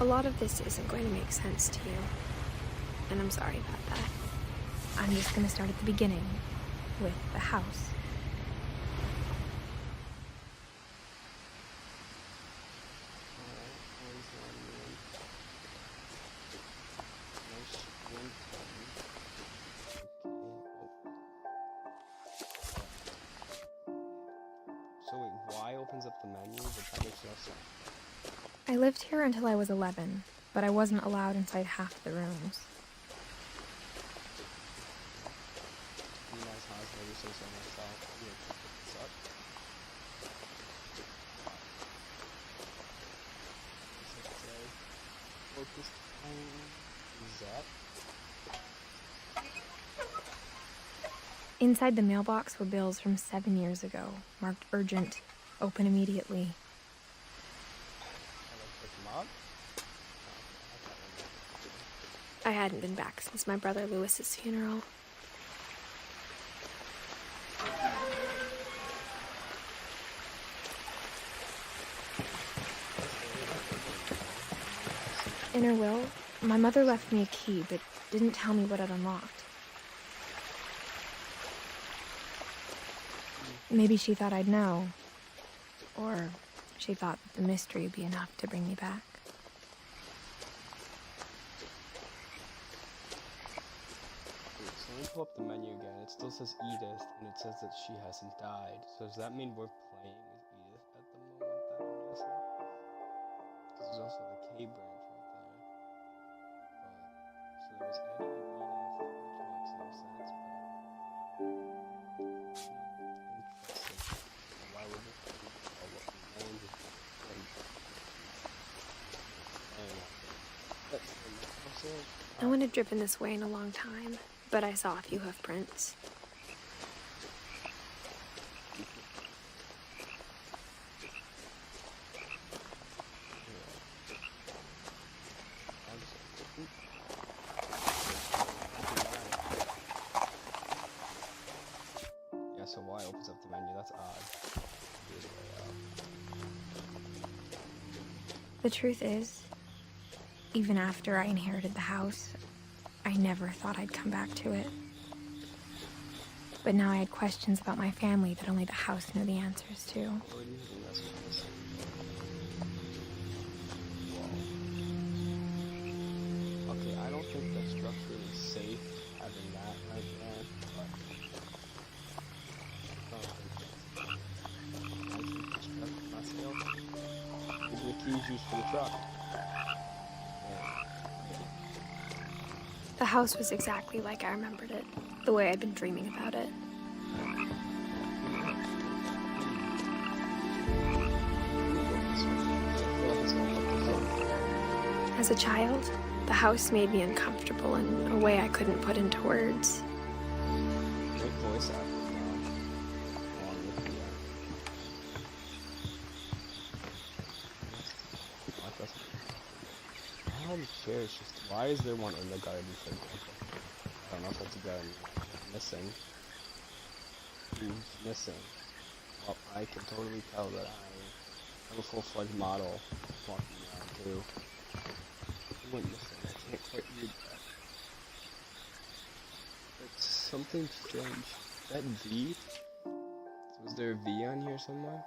A lot of this isn't going to make sense to you, and I'm sorry about that. I'm just going to start at the beginning, with the house. So wait, Y opens up the menu, but that makes no sense. I lived here until I was 11, but I wasn't allowed inside half the rooms. You guys have maybe say so myself. What's up? Focus time is up. Inside the mailbox were bills from 7 years ago, marked urgent, open immediately. I hadn't been back since my brother Lewis's funeral. In her will, my mother left me a key, but didn't tell me what it unlocked. Maybe she thought I'd know. Or she thought that the mystery would be enough to bring me back. So let me pull up the menu again. It still says Edith, and it says that she hasn't died. So does that mean we're playing as Edith at the moment that I'm guessing? Because there's also the K branch right there. So there was Eddie and Edith, which makes no sense, but... Interesting. Why would this be called what remains of Finch? No one had driven this way in a long time, but I saw a few hoof prints. Yeah, so Y opens up the menu. That's odd. The truth is, even after I inherited the house, I never thought I'd come back to it. But now I had questions about my family that only the house knew the answers to. Okay, I don't think that's structurally safe having that right there, but... These are the keys used for the truck. The house was exactly like I remembered it, the way I'd been dreaming about it. As a child, the house made me uncomfortable in a way I couldn't put into words. Great voice acting. Chairs just why is there one in the garden for example? I don't know if that's a garden missing. Who's missing? Well, I can totally tell that I have a full-fledged model walking around too. Who went missing? I can't quite read that. It's something strange. Is that V? Was there a V on here somewhere?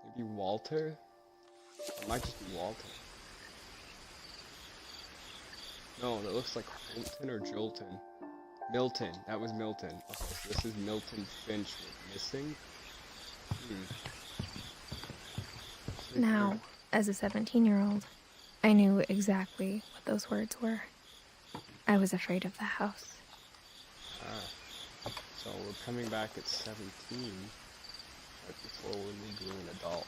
Maybe Walter? It might just be Walter. No, that looks like Holton or Jolton. Milton. That was Milton. Okay, so this is Milton Finch missing. Now, as a 17-year-old, I knew exactly what those words were. I was afraid of the house. So we're coming back at 17, right before we're legally an adult.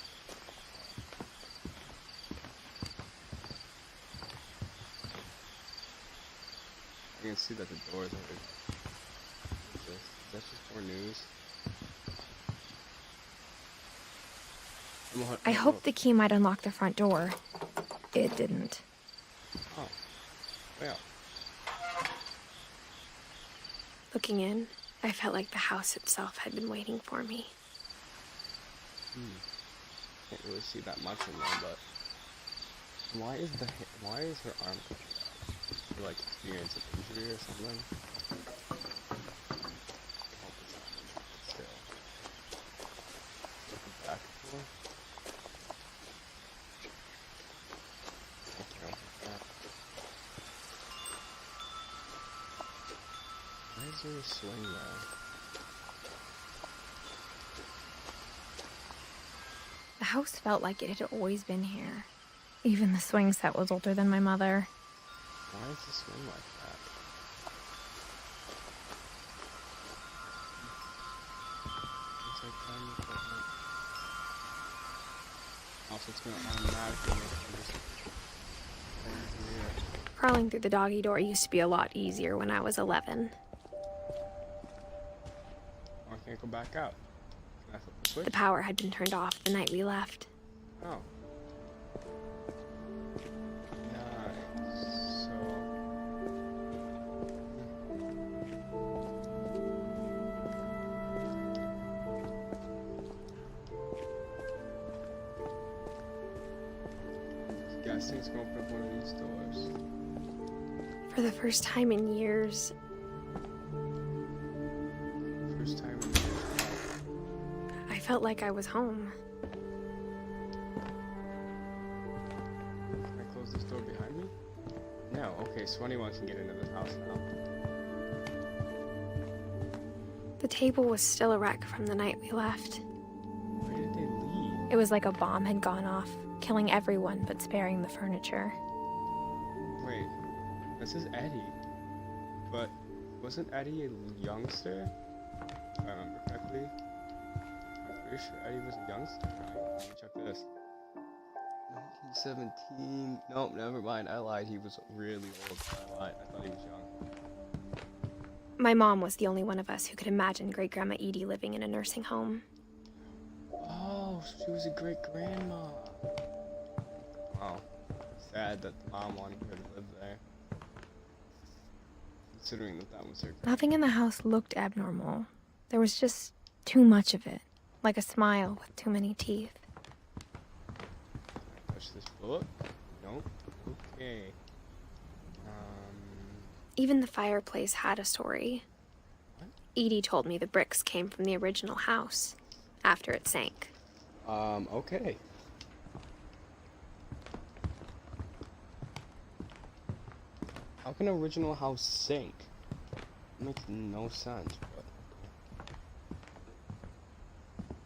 You can see that the doors are open. That's just more news. I hoped the key might unlock the front door. It didn't. Oh. Well. Looking in, I felt like the house itself had been waiting for me. Can't really see that much in there, but... Why is her arm cut off? She like experienced an injury or something? I hope it's not injured still. Looking back for? Okay, I'll take that. Why is there a swing there? The house felt like it had always been here. Even the swing set was older than my mother. Why is the swing like that? Looks like tiny equipment. Also, it's gonna automatically make you just turn through here. Crawling through the doggy door used to be a lot easier when I was 11. Oh, I can't go back out. Can I flip the switch? The power had been turned off the night we left. Oh. Yeah, so... Guessing it's gonna open up one of these doors. For the first time in years, First time in years. I felt like I was home. Can I close this door behind me? No. Okay, so anyone can get into this house now. The table was still a wreck from the night we left. Where did they leave? It was like a bomb had gone off, killing everyone but sparing the furniture. Wait, this is Eddie. But wasn't Eddie a youngster? If I remember correctly. I'm pretty sure Eddie was a youngster, right? Let me check this. 1917. Nope, never mind. I lied. He was really old. I lied. I thought he was young. My mom was the only one of us who could imagine Great-Grandma Edie living in a nursing home. Oh, so she was a great-grandma. Wow. Sad that the mom wanted her to live there. Considering that was her. Nothing in the house looked abnormal. There was just too much of it, like a smile with too many teeth. Push this book? Nope. Okay. Even the fireplace had a story. What? Edie told me the bricks came from the original house, after it sank. Okay. How can an original house sink? It makes no sense, but...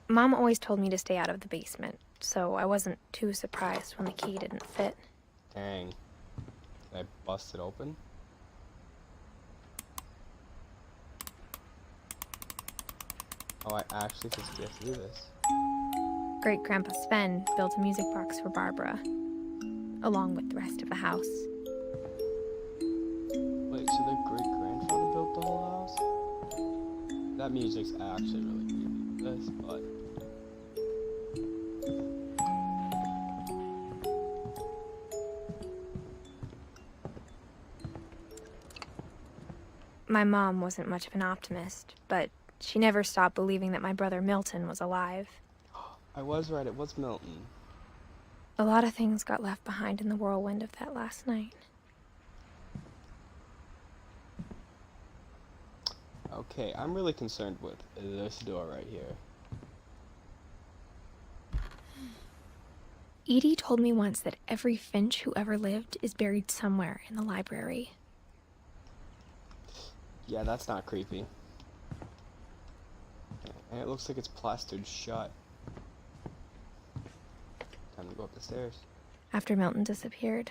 Mom always told me to stay out of the basement, so I wasn't too surprised when the key didn't fit. Dang. Did I bust it open? Oh, I actually just get through this. Great-Grandpa Sven built a music box for Barbara, along with the rest of the house. Wait, so their great-grandfather built the whole house? That music's actually really creepy for this, but... My mom wasn't much of an optimist, but she never stopped believing that my brother Milton was alive. I was right, it was Milton. A lot of things got left behind in the whirlwind of that last night. Okay, I'm really concerned with this door right here. Edie told me once that every Finch who ever lived is buried somewhere in the library. Yeah, that's not creepy. And it looks like it's plastered shut. Time to go up the stairs. After Milton disappeared,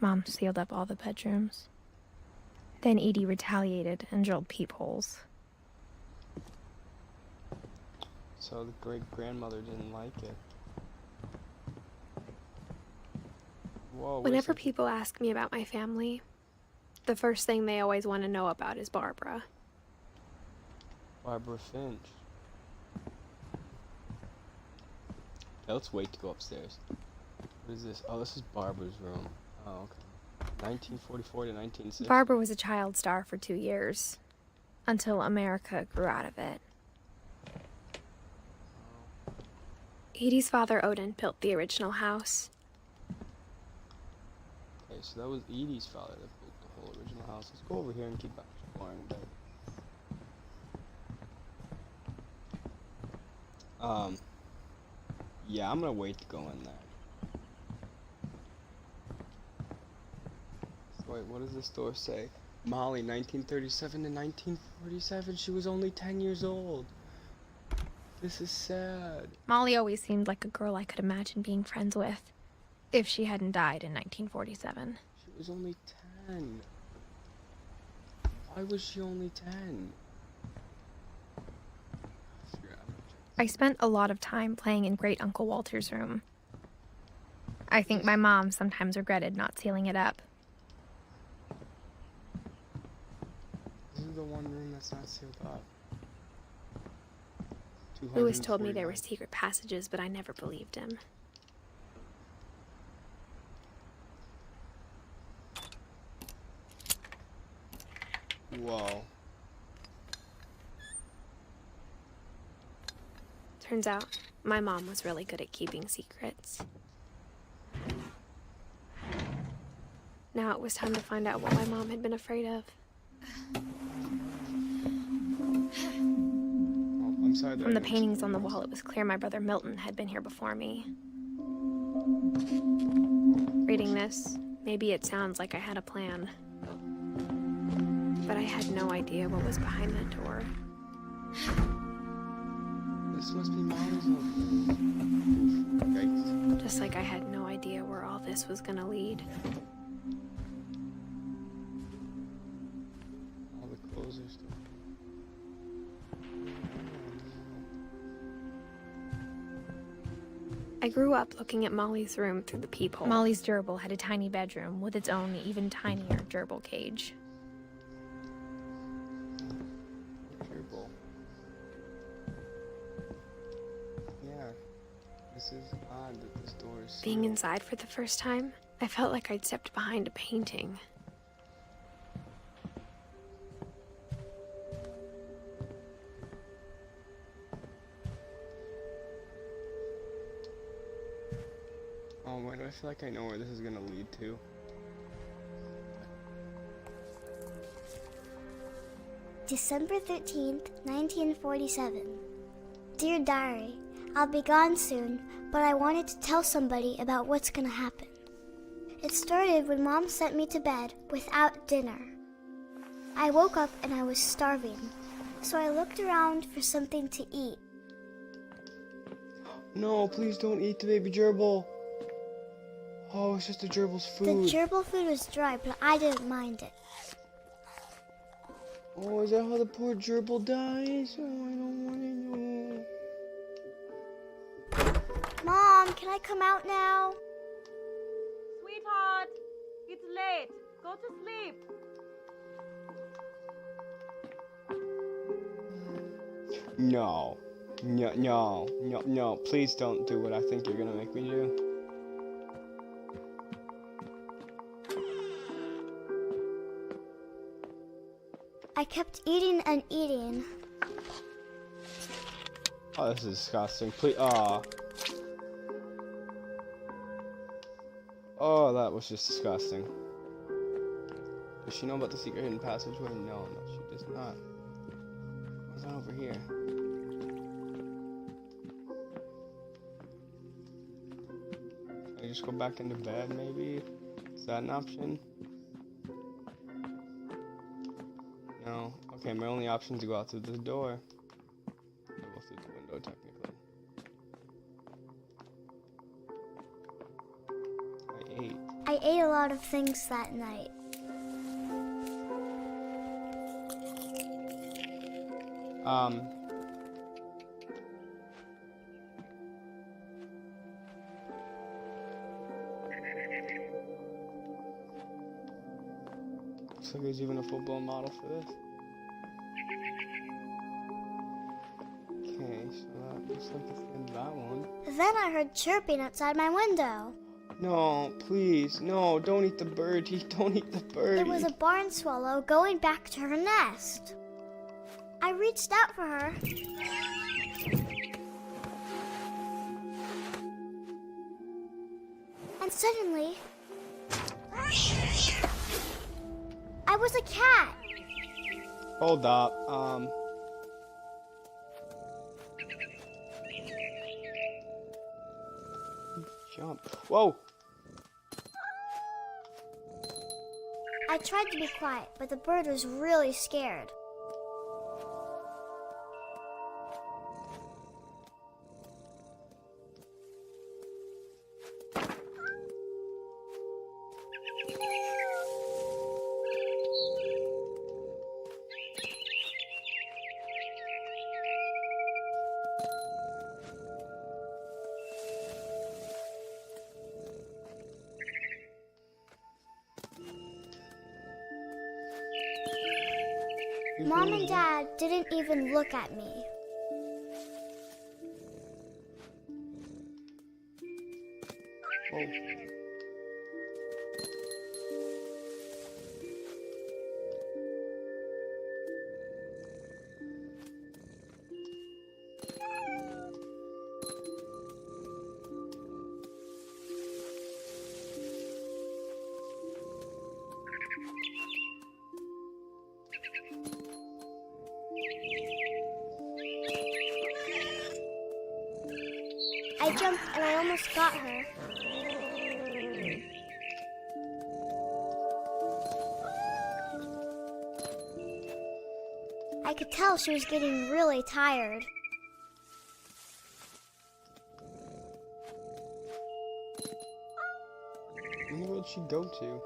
Mom sealed up all the bedrooms. Then Edie retaliated and drilled peepholes. So the great-grandmother didn't like it. Whoa, Whenever people ask me about my family, the first thing they always want to know about is Barbara. Barbara Finch. Okay, let's wait to go upstairs. What is this? Oh, this is Barbara's room. Oh, okay. 1944 to 1960. Barbara was a child star for 2 years, until America grew out of it. Edie's father, Odin, built the original house. Okay, so that was Edie's father that built the whole original house. Let's go over here and keep exploring a bit. Yeah, I'm gonna wait to go in there. So wait, what does this door say? Molly, 1937 to 1947. She was only 10 years old. This is sad. Molly always seemed like a girl I could imagine being friends with, if she hadn't died in 1947. She was only 10. Why was she only 10? I spent a lot of time playing in Great Uncle Walter's room. I think my mom sometimes regretted not sealing it up. This is the one room that's not sealed up. Louis told me there were secret passages, but I never believed him. Whoa. Turns out, my mom was really good at keeping secrets. Now it was time to find out what my mom had been afraid of. Oh, I'm sorry. From the paintings on the wall, it was clear my brother Milton had been here before me. Reading this, maybe it sounds like I had a plan. But I had no idea what was behind that door. This must be Molly's room. Yikes. Just like I had no idea where all this was gonna lead. All the clothes are still. I grew up looking at Molly's room through the peephole. Molly's gerbil had a tiny bedroom with its own even tinier gerbil cage. Gerbil. Yeah. This is odd that this door is sealed. Being inside for the first time, I felt like I'd stepped behind a painting. Oh, why do I feel like I know where this is gonna lead to? December 13th, 1947. Dear Diary, I'll be gone soon, but I wanted to tell somebody about what's gonna happen. It started when Mom sent me to bed without dinner. I woke up and I was starving, so I looked around for something to eat. No, please don't eat the baby gerbil. Oh, it's just the gerbil's food. The gerbil food was dry, but I didn't mind it. Oh, is that how the poor gerbil dies? Oh, I don't want to know. Mom, can I come out now? Sweetheart, it's late. Go to sleep. No. No. Please don't do what I think you're gonna make me do. I kept eating and eating. Oh, this is disgusting. Please, oh, that was just disgusting. Does she know about the secret hidden passageway? No, she does not. What's that over here? Can I just go back into bed, maybe? Is that an option? No. Okay, my only option is to go out through this door. I'll go through the window, technically. I ate a lot of things that night. Looks like there's even a full-blown model for this. Okay, so that looks like it's in that one. Then I heard chirping outside my window. No, please, no, don't eat the birdie, don't eat the birdie. It was a barn swallow going back to her nest. I reached out for her. And suddenly, was a cat. Hold up. Jump. Whoa. I tried to be quiet, but the bird was really scared. Mom and Dad didn't even look at me. Whoa. I jumped and I almost got her. I could tell she was getting really tired. Where'd she go to?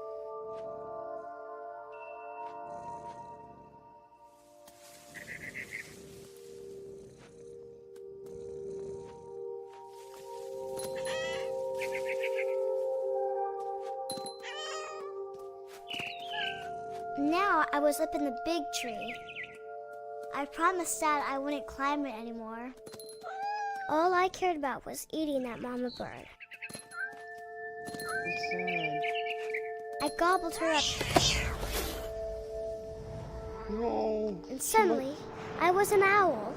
Now I was up in the big tree. I promised Dad I wouldn't climb it anymore. All I cared about was eating that mama bird. It's sad. I gobbled her up, No. and suddenly I was an owl.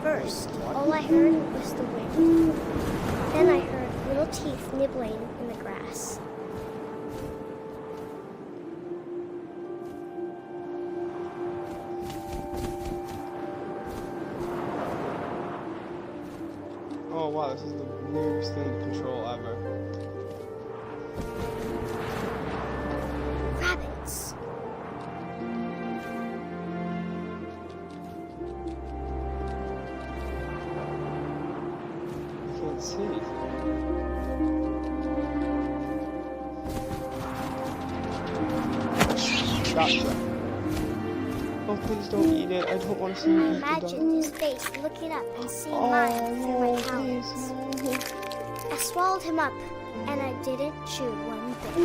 First, all I heard was the wind. Then I heard little teeth nibbling in the grass. Oh wow, this is the weirdest thing to control ever. Rabbits. I can't see anything. Gotcha. Oh, please don't eat it. I don't want to see you I eat the dog. imagined his face looking up and seeing mine through my talons. I swallowed him up, and I didn't chew one bit.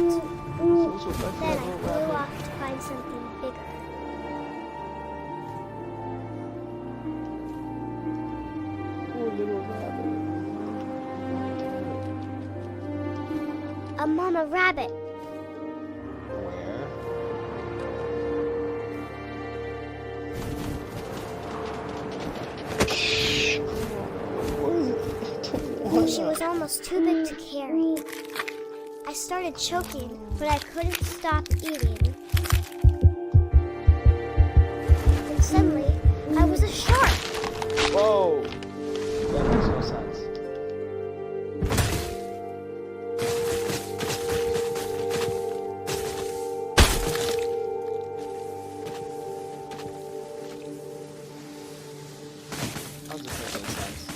Then I flew off to find something bigger. Poor little rabbit. A mama rabbit. Where? What is it? I don't want She was almost too big to carry. I started choking, but I couldn't stop eating. And suddenly, I was a shark. Whoa! That makes no sense. That just makes no sense.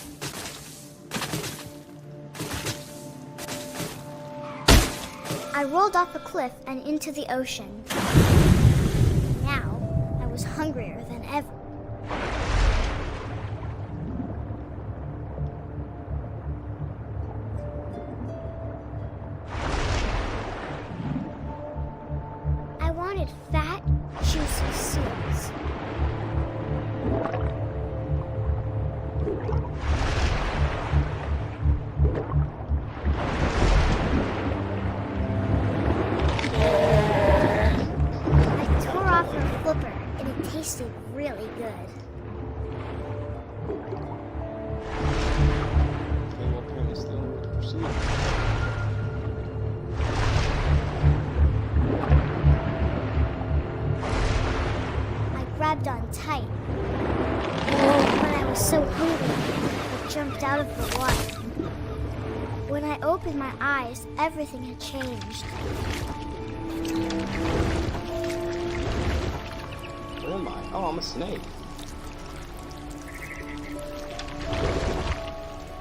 I rolled off a cliff and into the ocean. Now, I was hungrier than ever. I wanted fat, juicy seals. I tore off her flipper, and it tasted really good. Okay, well, apparently still need to proceed. tight. But I was so hungry, I jumped out of the water. When I opened my eyes, everything had changed. Where am I? Oh, I'm a snake.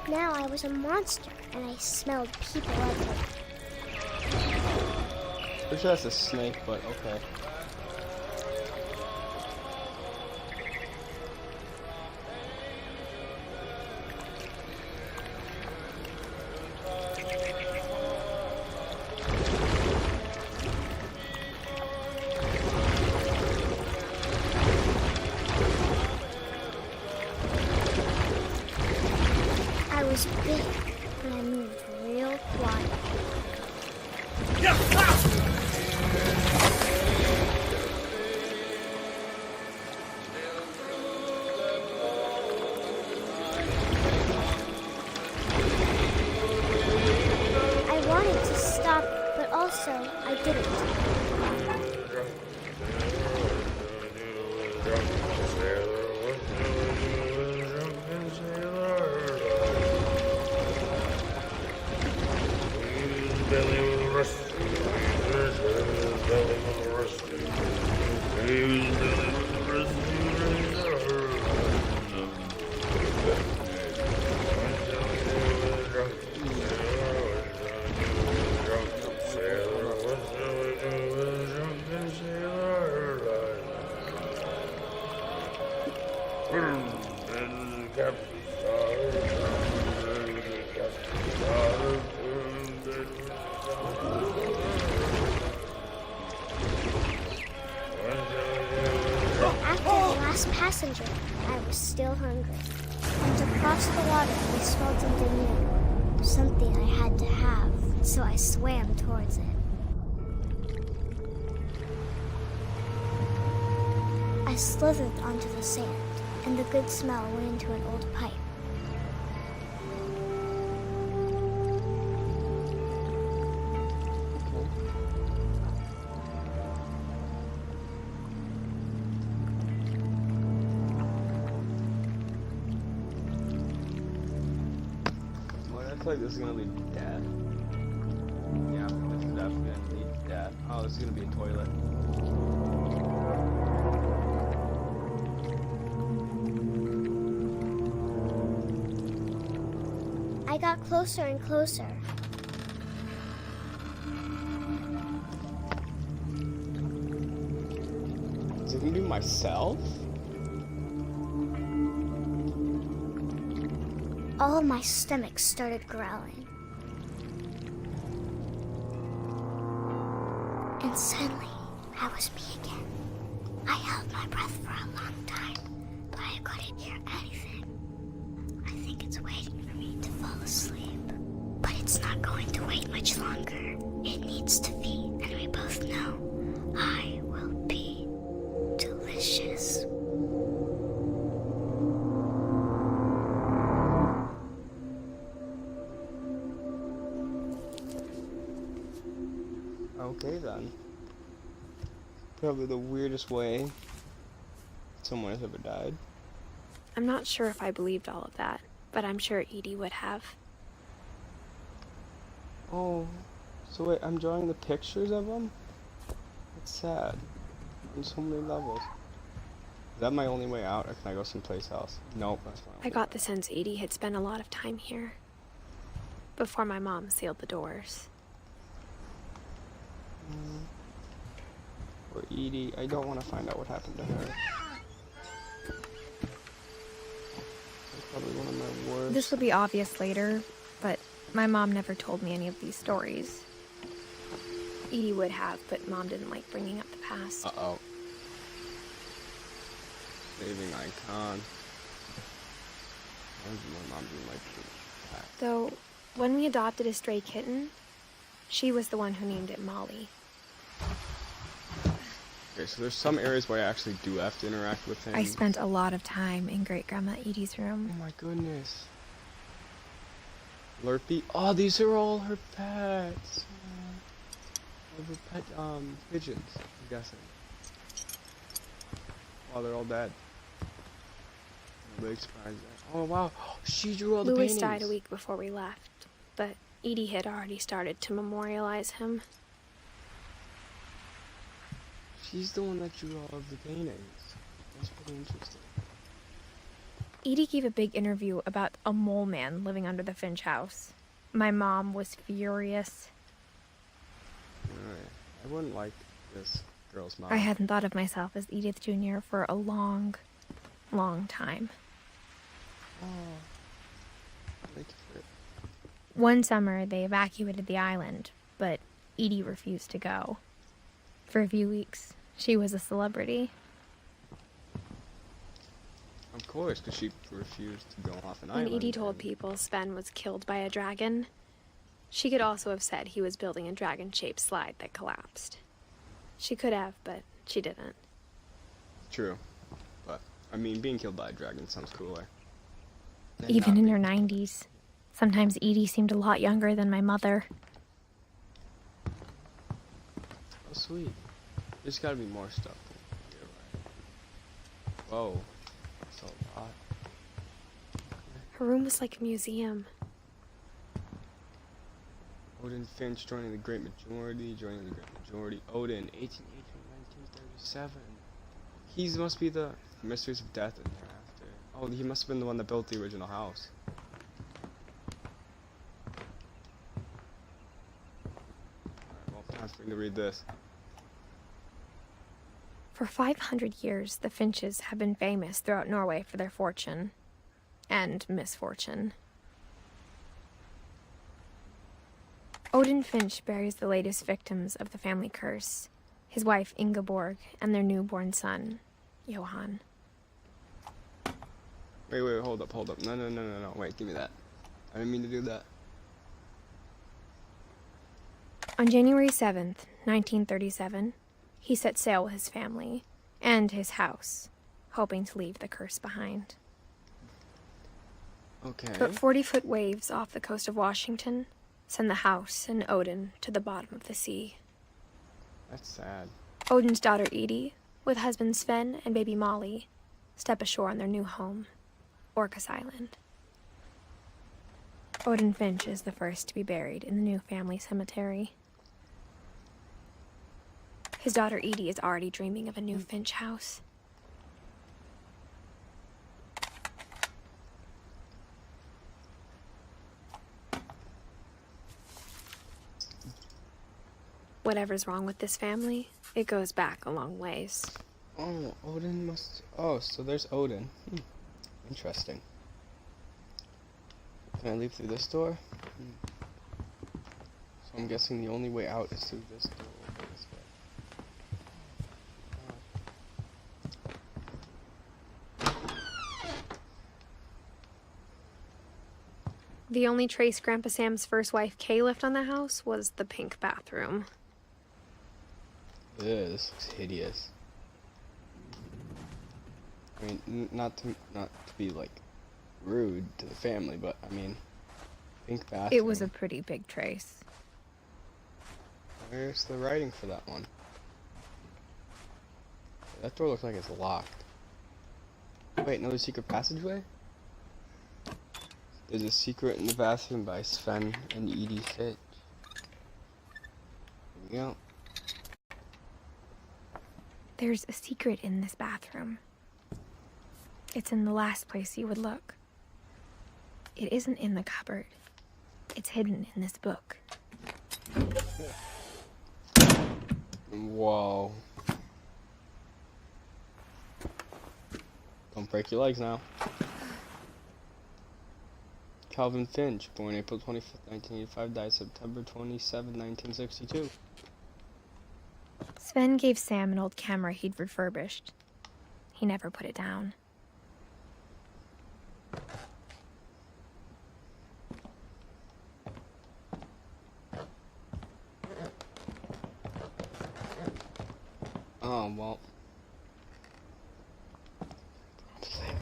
Now I was a monster, and I smelled people everywhere. Pretty sure that's a snake, but okay. I was big, and I moved real quiet. I wanted to stop, but also I didn't. After the last passenger, I was still hungry. And to cross the water, I smelled something new. Something I had to have, so I swam towards it. I slithered onto the sand, and the good smell went into an old pipe. I feel like this is gonna lead to death. Yeah, this is definitely gonna lead to death. Oh, this is gonna be a toilet. I got closer and closer. Is it gonna be myself? All of my stomach started growling. And suddenly, I was me again. I held my breath for a long time, but I couldn't hear anything. I think it's waiting for me to fall asleep. But it's not going to wait much longer. It needs to feed, and we both know I will be delicious. Okay then. Probably the weirdest way someone has ever died. I'm not sure if I believed all of that, but I'm sure Edie would have. Oh, so wait, I'm drawing the pictures of them? That's sad. On so many levels. Is that my only way out, or can I go someplace else? Nope, that's my only I got the sense Edie had spent a lot of time here before my mom sealed the doors. Or Edie, I don't want to find out what happened to her. That's probably one of my worst. This will be obvious later, but my mom never told me any of these stories. Edie would have, but Mom didn't like bringing up the past. Uh-oh. Saving icon. Why does my mom didn't like that? Though, when we adopted a stray kitten, she was the one who named it Molly. Okay, so there's some areas where I actually do have to interact with him. I spent a lot of time in Great-Grandma Edie's Oh room. my goodness. Lurpy. Oh, these are all her pets. All her pet, pigeons, I'm guessing. Wow, they're all dead. I'm big surprise there. Oh wow, she drew all the Louis paintings. died a week before we left, but Edie had already started to memorialize him. She's the one that drew all of the paintings. That's pretty interesting. Edie gave a big interview about a mole man living under the Finch house. My mom was furious. Alright, I wouldn't like this girl's mom. I hadn't thought of myself as Edith Jr. for a long, long time. Oh, thank you for it. One summer, they evacuated the island, but Edie refused to go. For a few weeks, she was a celebrity. Of course, because she refused to go off an When island. Edie told people Sven was killed by a dragon, she could also have said he was building a dragon-shaped slide that collapsed. She could have, but she didn't. True, but I mean, being killed by a dragon sounds cooler. than Even not in being. her 90s. Sometimes Edie seemed a lot younger than my mother. Oh, sweet. There's gotta be more stuff. You're right. Whoa. That's a lot. Her room was like a museum. Odin Finch joining the Great Majority. Odin, 1818 1937. He must be the Mysteries of Death and Thereafter. Oh, he must have been the one that built the original house. Alright, well, time for me to read this. For 500 years, the Finches have been famous throughout Norway for their fortune and misfortune. Odin Finch buries the latest victims of the family curse, his wife Ingeborg and their newborn son, Johan. Wait, hold up. No, wait, give me that. I didn't mean to do that. On January 7th, 1937, he set sail with his family and his house, hoping to leave the curse behind. Okay. But 40-foot waves off the coast of Washington send the house and Odin to the bottom of the sea. That's sad. Odin's daughter Edie, with husband Sven and baby Molly, step ashore on their new home, Orcas Island. Odin Finch is the first to be buried in the new family cemetery. His daughter Edie is already dreaming of a new Finch house. Whatever's wrong with this family, it goes back a long ways. Oh, Odin must... Oh, so there's Odin. Interesting. Can I leave through this door? So I'm guessing the only way out is through this door over this way. The only trace Grandpa Sam's first wife Kay left on the house was the pink bathroom. Ew, this looks hideous. I mean, not to be like rude to the family, but I mean, pink bathroom. It was a pretty big trace. Where's the writing for that one? That door looks like it's locked. Wait, no, there's a secret passageway? There's a secret in the bathroom by Sven and Edie Finch. Here we go. There's a secret in this bathroom. It's in the last place you would look. It isn't in the cupboard. It's hidden in this book. Whoa. Don't break your legs now. Calvin Finch, born April 25th, 1985, died September 27, 1962. Sven gave Sam an old camera he'd refurbished. He never put it down. Oh, well. This isn't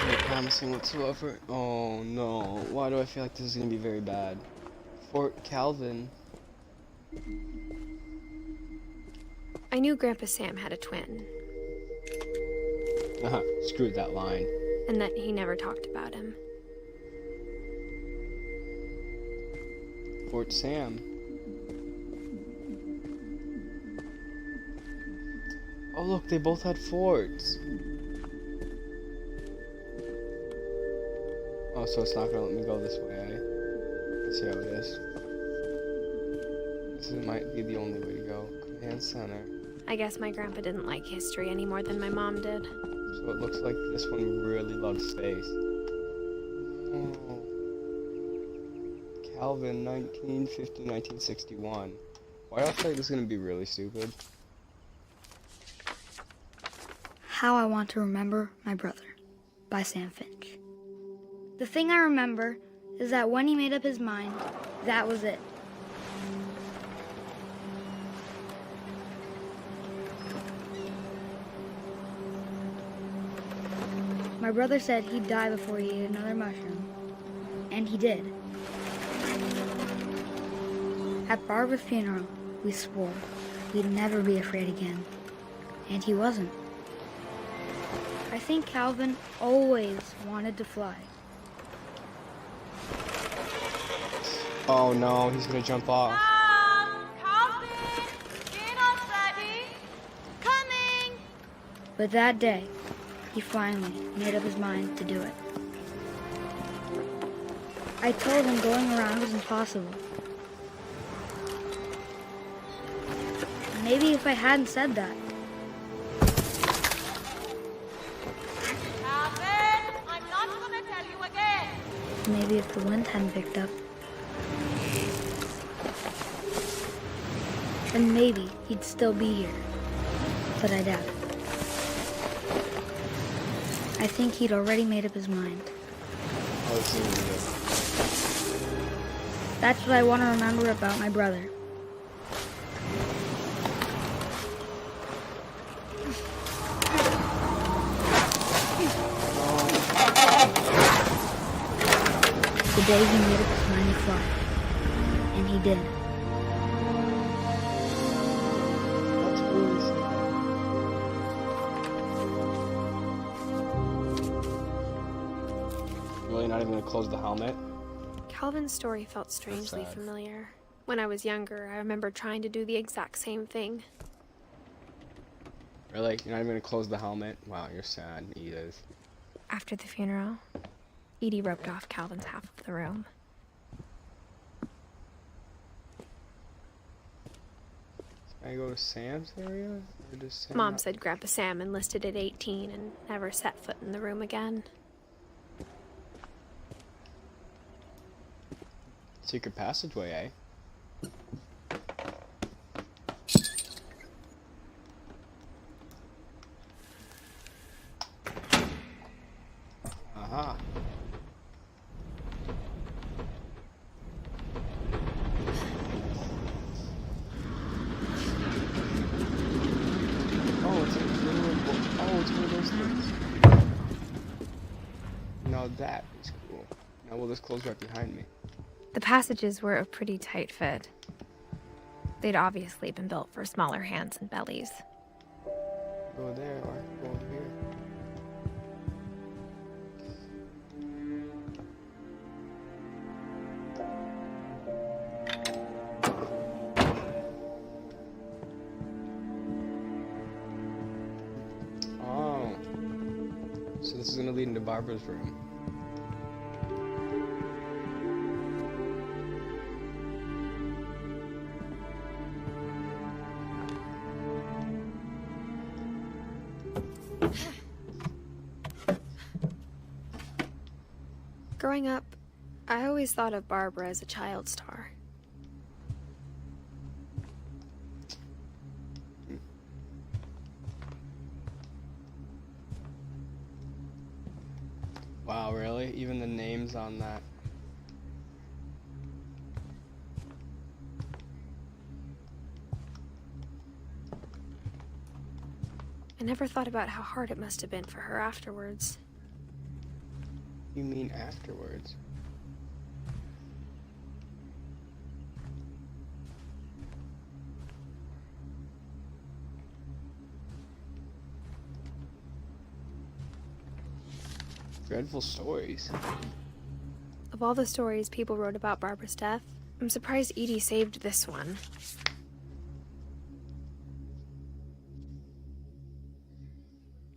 very promising whatsoever. Oh no, why do I feel like this is gonna be very bad? Fort Calvin. I knew Grandpa Sam had a twin. Screwed that line. and that he never talked about him. Fort Sam. Oh look, they both had forts. Oh, so it's not gonna let me go this way, eh? Let's see how it is. This might be the only way to go. Command center. I guess my grandpa didn't like history any more than my mom did. So it looks like this one really loves space. Oh. Calvin, 1950-1961. Why do I feel like this is gonna be really stupid? How I Want to Remember My Brother by Sam Finch. The thing I remember is that when he made up his mind, that was it. My brother said he'd die before he ate another mushroom, and he did. At Barbara's funeral, we swore we'd never be afraid again, and he wasn't. I think Calvin always wanted to fly. Oh no, he's gonna jump off. Calvin! Dinner's ready! Coming! But that day, he finally made up his mind to do it. I told him going around was impossible. Maybe if I hadn't said that, Calvin! I'm not gonna tell you again! maybe if the wind hadn't picked up, then maybe he'd still be here. But I doubt it. I think he'd already made up his mind. Oh, this is gonna be good. That's what I want to remember about my brother. The day he made up his mind to fly. And he did. That's really sad. Really not even gonna close the helmet? Calvin's story felt strangely sad. familiar. When I was younger, I remember trying to do the exact same thing. Really? You're not even gonna close the helmet? Wow, you're sad, Edith. After the funeral, Edie roped off Calvin's half of the room. Can I go to Sam's area? Or does Sam Mom not- said Grandpa Sam enlisted at 18 and never set foot in the room again. Secret passageway, eh? Aha. Oh, it's one of those things. Now that is cool. Now will this close right behind me? The passages were a pretty tight fit. They'd obviously been built for smaller hands and bellies. Go there or go over here. Oh. So this is gonna lead into Barbara's room. Growing up, I always thought of Barbara as a child star. Wow, really? Even the names on that. I never thought about how hard it must have been for her afterwards. You mean afterwards? dreadful stories. Of all the stories people wrote about Barbara's death, I'm surprised Edie saved this one.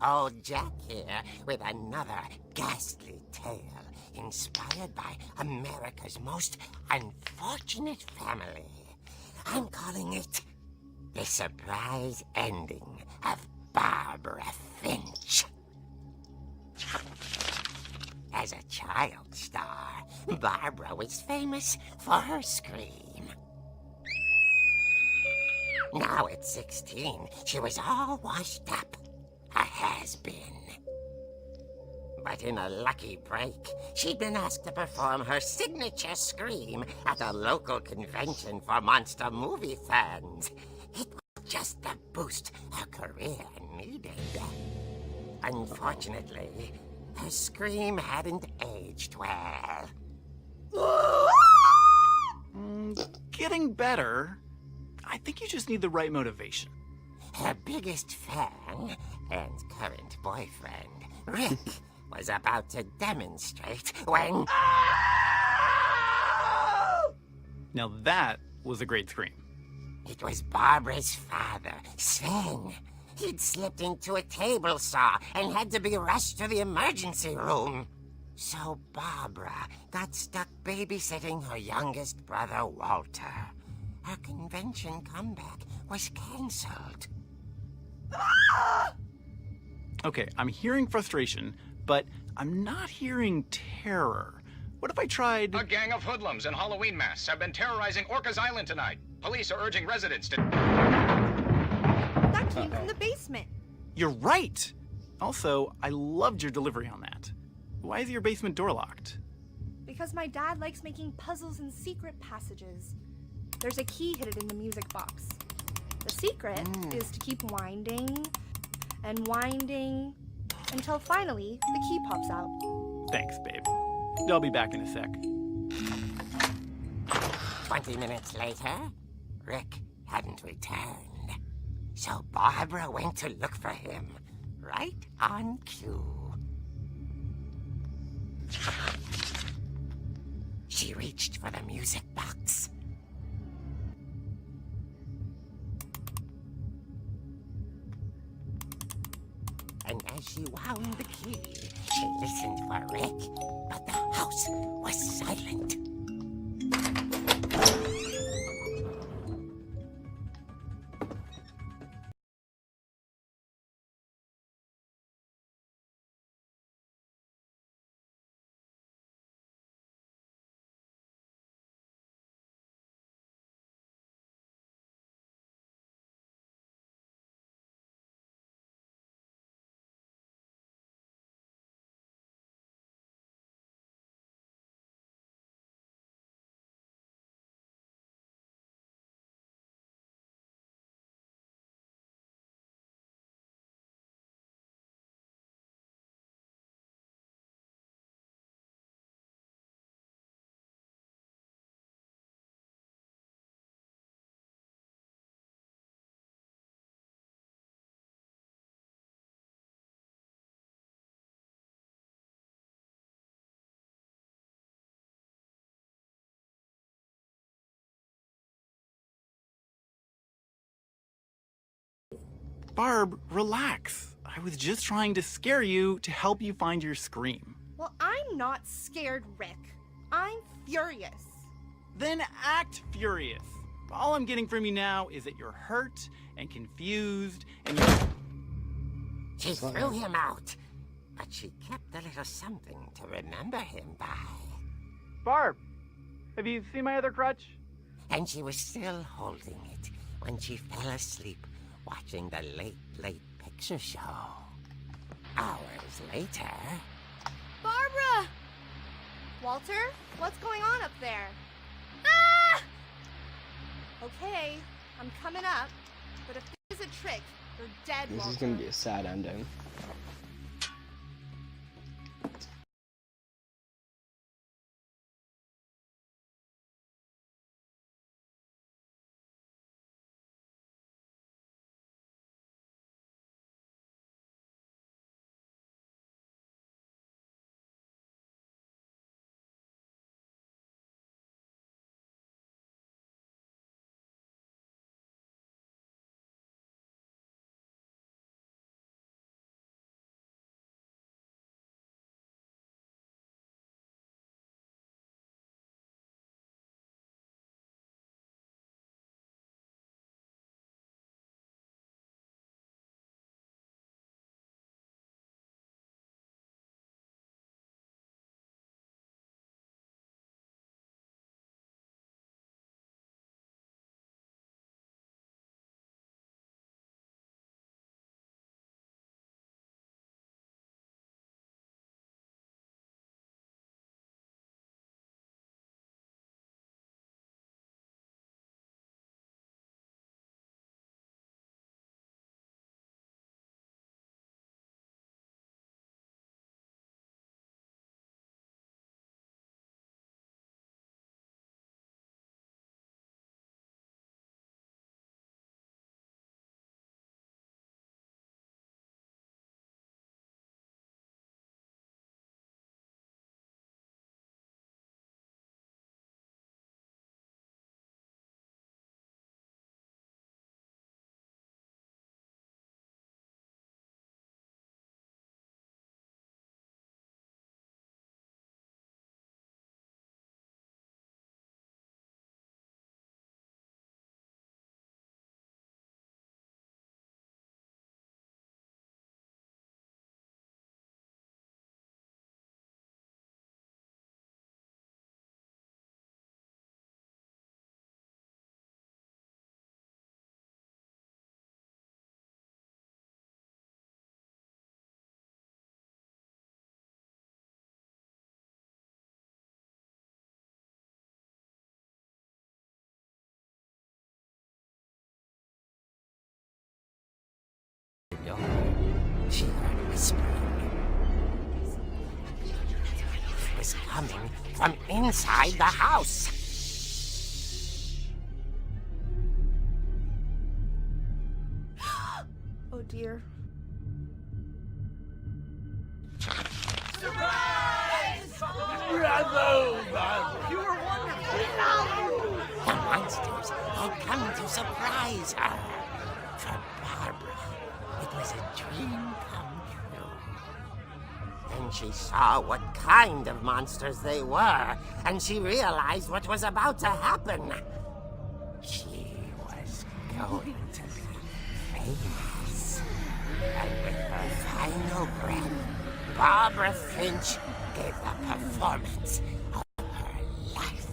Old Jack here with another ghastly tale inspired by America's most unfortunate family. I'm calling it The Surprise Ending of Barbara Finch. As a child star, Barbara was famous for her scream. Now at 16, she was all washed up. A has-been. But in a lucky break, she'd been asked to perform her signature scream at a local convention for monster movie fans. It was just the boost her career needed. Unfortunately, her scream hadn't aged well. Getting better. I think you just need the right motivation. Her biggest fan and current boyfriend, Rick, was about to demonstrate when... Now that was a great scream. It was Barbara's father, Sven. He'd slipped into a table saw and had to be rushed to the emergency room. So Barbara got stuck babysitting her youngest brother, Walter. Her convention comeback was cancelled. Okay, I'm hearing frustration, but I'm not hearing terror. What if I tried... A gang of hoodlums in Halloween masks have been terrorizing Orcas Island tonight. Police are urging residents to... That came from the basement. You're right! Also, I loved your delivery on that. Why is your basement door locked? Because my dad likes making puzzles and secret passages. There's a key hidden in the music box. The secret is to keep winding and winding until finally the key pops out. Thanks, babe. I'll be back in a sec. 20 minutes later, Rick hadn't returned. So Barbara went to look for him, right on cue. She reached for the music box. And as she wound the key, she listened for Rick, but the house was silent. Barb, relax. I was just trying to scare you to help you find your scream. Well, I'm not scared, Rick. I'm furious. Then act furious. All I'm getting from you now is that you're hurt and confused and you're... She threw him out, but she kept a little something to remember him by. Barb, have you seen my other crutch? And she was still holding it when she fell asleep watching the late picture show. Hours later... Barbara! Walter, what's going on up there? Ah! Okay, I'm coming up, but if this is a trick, you're dead, This Walter. is gonna be a sad ending. whispering. It was coming from inside the house. Oh dear. The monsters had come to surprise her. For Barbara, it was a dream come true. Then she saw what kind of monsters they were, and she realized what was about to happen. She was going to be famous. And with her final breath, Barbara Finch gave the performance of her life.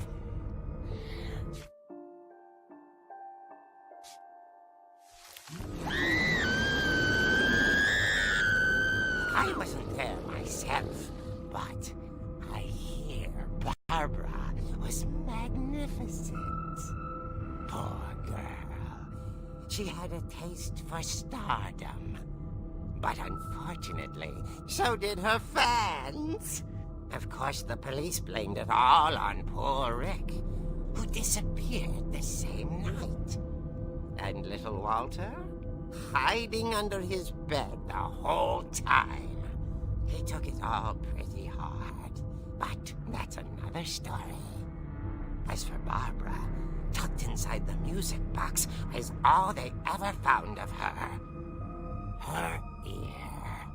I wasn't there myself, but I hear Barbara was magnificent. Poor girl. She had a taste for stardom. But unfortunately, so did her fans. Of course, the police blamed it all on poor Rick, who disappeared the same night. And little Walter? Hiding under his bed the whole time. He took it all pretty hard, but that's another story. As for Barbara, tucked inside the music box is all they ever found of her. Her ear.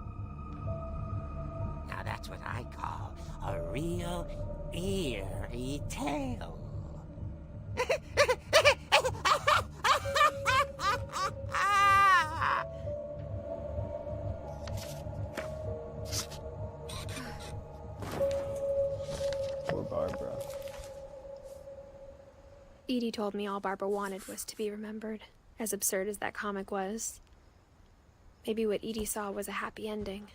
Now that's what I call a real eerie tale. Poor Barbara. Edie told me all Barbara wanted was to be remembered, as absurd as that comic was. Maybe what Edie saw was a happy ending.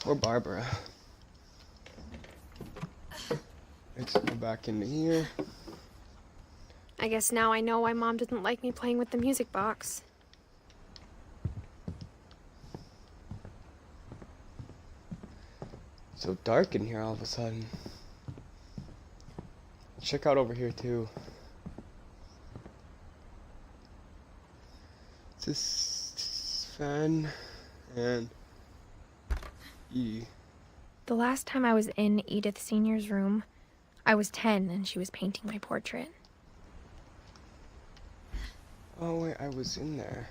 Poor Barbara. Let's go back into here. I guess now I know why Mom didn't like me playing with the music box. So dark in here all of a sudden. Check out over here too. It's this Sven and Edie. The last time I was in Edith Sr.'s room, I was 10 and she was painting my portrait. Oh wait, I was in there.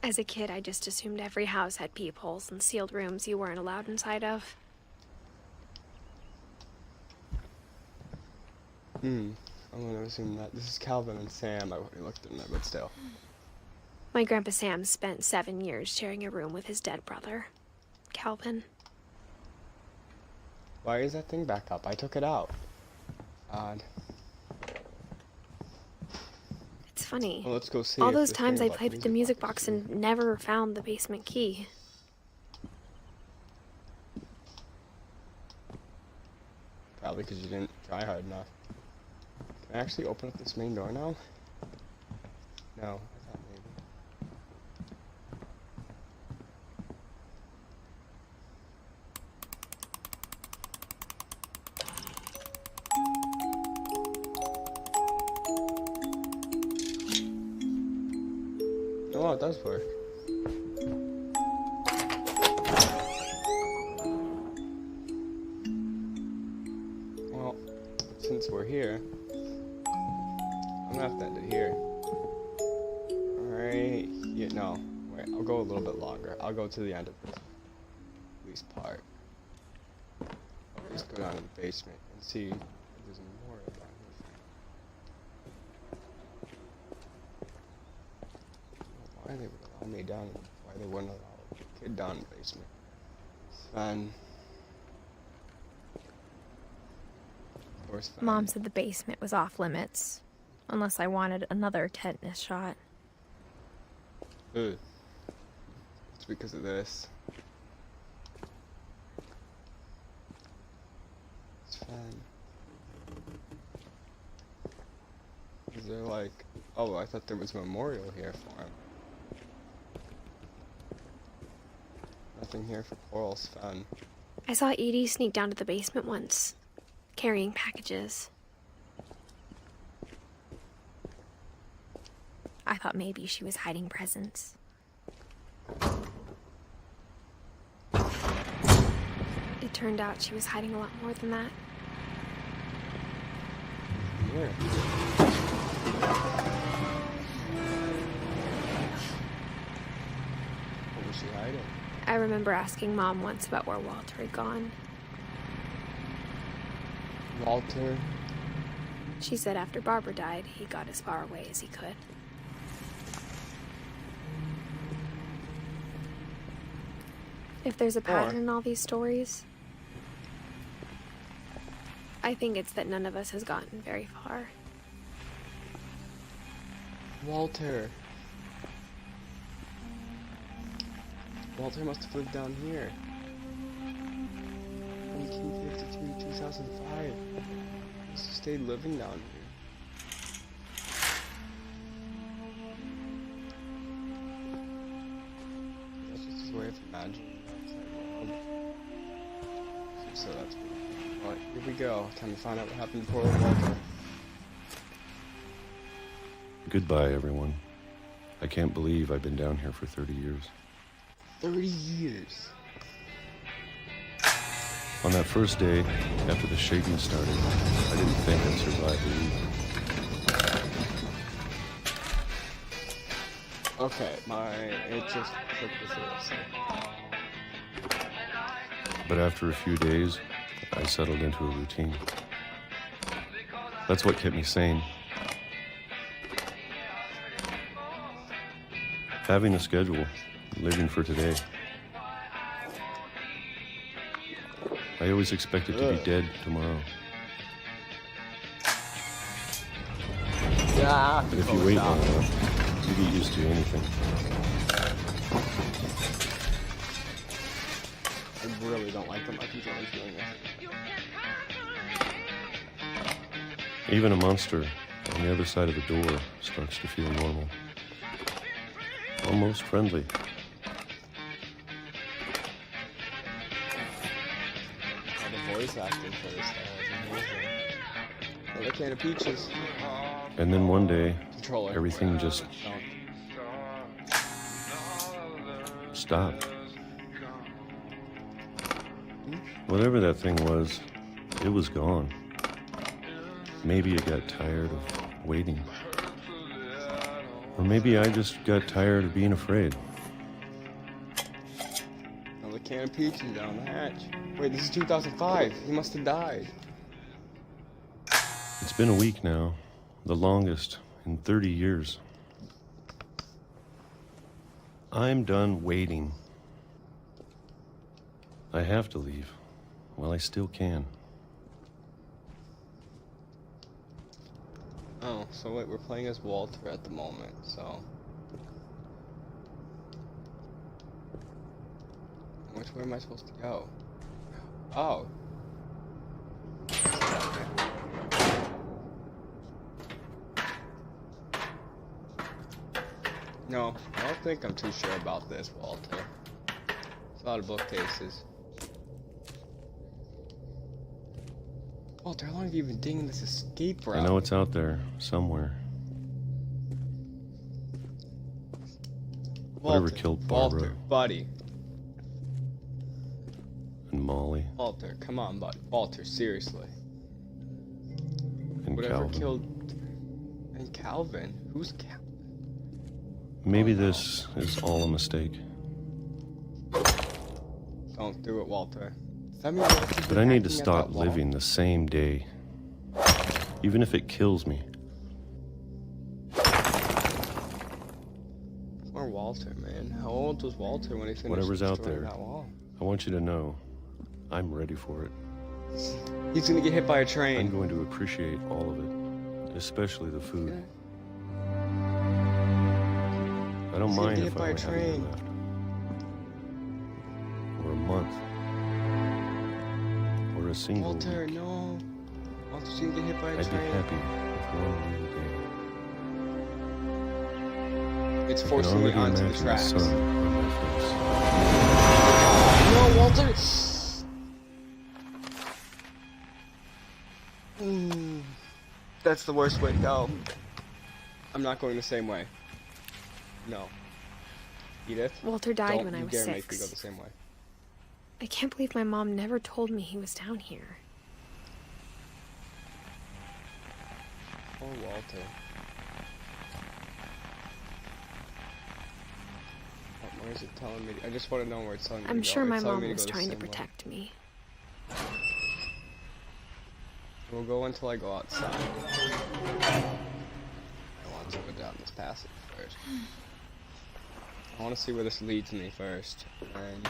As a kid, I just assumed every house had peepholes and sealed rooms you weren't allowed inside of. I'm gonna assume that this is Calvin and Sam. I already looked in there, but still. My Grandpa Sam spent 7 years sharing a room with his dead brother, Calvin. Why is that thing back up? I took it out. Odd. It's funny. Well, let's go see. All if those this times thing I about played with the music box and never found the basement key. Probably because you didn't try hard enough. Can I actually open up this main door now? No, I thought maybe. Oh, it does work. Well, since we're here, I'm gonna have to end it here. Alright, yeah, no, wait, I'll go a little bit longer. I'll go to the end of this police part. I'll just go down to the basement and see if there's more down here. Why they would allow me down, why they wouldn't allow a kid down in the basement. Sven. Of course, Sven. Mom said the basement was off limits, unless I wanted another tetanus shot. Ugh. It's because of this. It's fun. Is there like... Oh, I thought there was a memorial here for him. Nothing here for Coral's fun. I saw Edie sneak down to the basement once, carrying packages. I thought maybe she was hiding presents. It turned out she was hiding a lot more than that. Here. What was she hiding? I remember asking Mom once about where Walter had gone. Walter? She said after Barbara died, he got as far away as he could. If there's a pattern in all these stories, I think it's that none of us has gotten very far. Walter. Walter must have lived down here. 1952, 2005. He must have stayed living down here. That's just his way of imagining the outside world. So that's pretty cool. Alright, here we go. Time to find out what happened to poor old Walter. Goodbye, everyone. I can't believe I've been down here for 30 years. 30 years. On that first day, after the shaking started, I didn't think I'd survive the week. Okay, it just took this a little second. But after a few days, I settled into a routine. That's what kept me sane. Having a schedule, living for today. I always expected to be dead tomorrow. Yeah. But if you wait long enough, you get used to anything. I really don't like the Michael Jordan's doing this. Even a monster on the other side of the door starts to feel normal. Almost friendly. The voice acting for this guy was amazing. Another can of peaches. And then one day, Controller. everything just stopped. Whatever that thing was, it was gone. Maybe it got tired of waiting. Or maybe I just got tired of being afraid. Another can of peaches down the hatch. Wait, this is 2005. He must have died. It's been a week now, the longest in 30 years. I'm done waiting. I have to leave while I still can. Oh, so wait, we're playing as Walter at the moment, so... Which way am I supposed to go? Oh. No, I don't think I'm too sure about this, Walter. There's a lot of bookcases. Walter, how long have you been digging this escape route? I know it's out there, somewhere. Walter, Whatever killed Barbara. Walter, buddy. And Molly. Walter, come on, buddy. Walter, seriously. And Whatever Calvin. killed... And Calvin? Who's Calvin? Maybe this is all a mistake. Don't do it, Walter. Does that mean Walter's But been I need to acting at stop that long? living the same day. Even if it kills me. Poor Walter, man. How old was Walter when he finished Whatever's out destroying there. that wall? I want you to know, I'm ready for it. He's gonna get hit by a I'm train. going to appreciate all of it, especially the food. I don't He's gonna mind get if hit by I a only have a year train. left. for a single Walter, week, no. Walter's gonna get hit by a I'd be train. happy with one new day. It's I can forcing me already onto the imagine the tracks. sun on my face. No, Walter! That's the worst way to go. I'm not going the same way. No. Edith, Walter died don't when I you was dare make me 6. go the same way. I can't believe my mom never told me he was down here. Poor Walter. Where is it telling me? I just want to know where it's telling me to I'm go. sure It's my telling mom me to was go the trying to same way. protect me. We'll go until I go outside. I want to go down this passage first. I want to see where this leads me first, and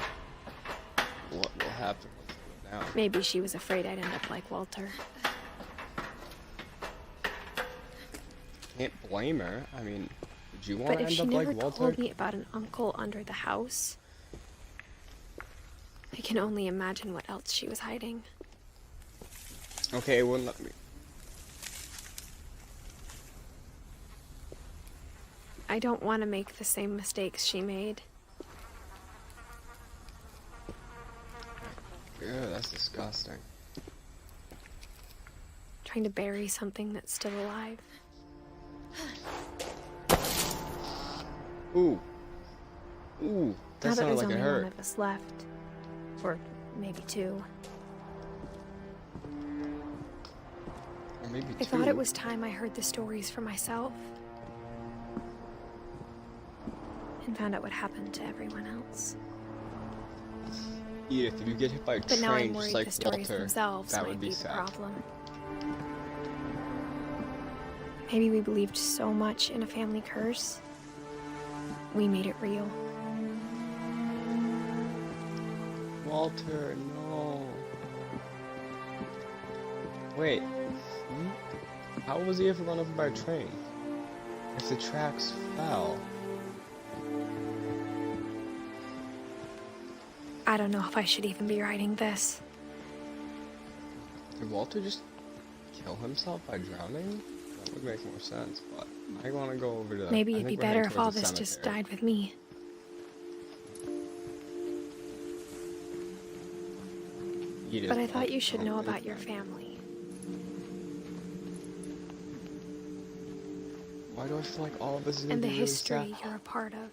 what will happen once I go down. Maybe she was afraid I'd end up like Walter. Can't blame her. I mean, did you want But to if end she up never like Walter? told me about an uncle under the house, I can only imagine what else she was hiding. Okay, it wouldn't let me. I don't want to make the same mistakes she made. Ew, that's disgusting. Trying to bury something that's still alive. Ooh. Ooh, Now that that sounded there's like only it one hurt. of us left. Or maybe 2. Or maybe I two. thought it was time I heard the stories for myself. And found out what happened to everyone else. Edith, if you get hit by a But now I'm train worried just like the stories Walter, themselves that might would be be the sad. problem. Maybe we believed so much in a family curse, we made it real. Walter, no. Wait. How was he ever run over by a train? If the tracks fell. I don't know if I should even be writing this. Did Walter just kill himself by drowning? That would make more sense, but I want to go over to... Maybe I it'd be think we're better heading if all towards the this just cemetery. died with me. Edith, But I thought you should don't know leave about your that. family. Why do I feel like all of this is going And to the be really history sad? you're a part of.